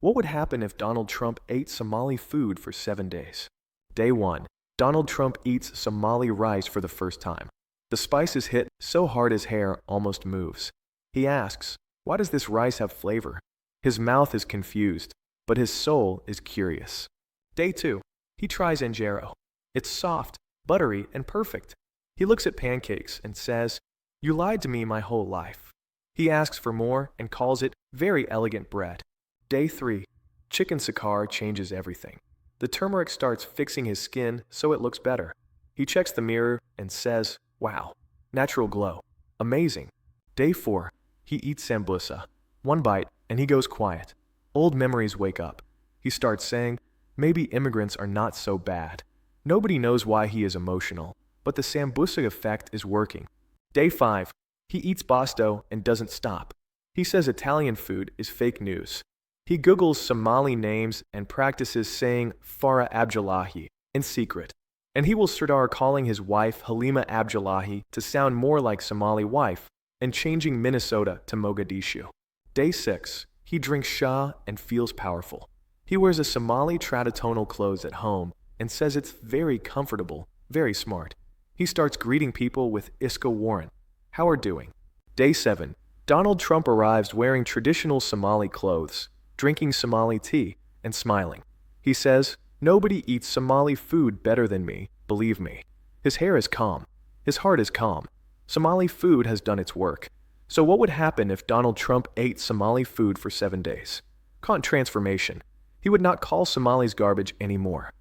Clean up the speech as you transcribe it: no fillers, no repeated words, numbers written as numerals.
What would happen if Donald Trump ate Somali food for 7 days? Day 1. Donald Trump eats Somali rice for the first time. The spices hit so hard his hair almost moves. He asks, "Why does this rice have flavor?" His mouth is confused, but his soul is curious. Day 2. He tries injera. It's soft, buttery, and perfect. He looks at pancakes and says, "You lied to me my whole life." He asks for more and calls it very elegant bread. Day 3. Chicken Sakar changes everything. The turmeric starts fixing his skin so it looks better. He checks the mirror and says, "Wow, natural glow. Amazing." Day 4. He eats sambusa. One bite and he goes quiet. Old memories wake up. He starts saying, "Maybe immigrants are not so bad." Nobody knows why he is emotional, but the sambusa effect is working. Day 5. He eats basto and doesn't stop. He says Italian food is fake news. He Googles Somali names and practices saying Farah Abdullahi in secret. And he will start calling his wife Halima Abdullahi to sound more like Somali wife and changing Minnesota to Mogadishu. Day 6. He drinks Shah and feels powerful. He wears a Somali traditional clothes at home and says it's very comfortable, very smart. He starts greeting people with Iska Warren. How are doing? Day 7. Donald Trump arrives wearing traditional Somali clothes, drinking Somali tea, and smiling. He says, "Nobody eats Somali food better than me, believe me." His hair is calm. His heart is calm. Somali food has done its work. So what would happen if Donald Trump ate Somali food for 7 days? Transformation. He would not call Somalis garbage anymore.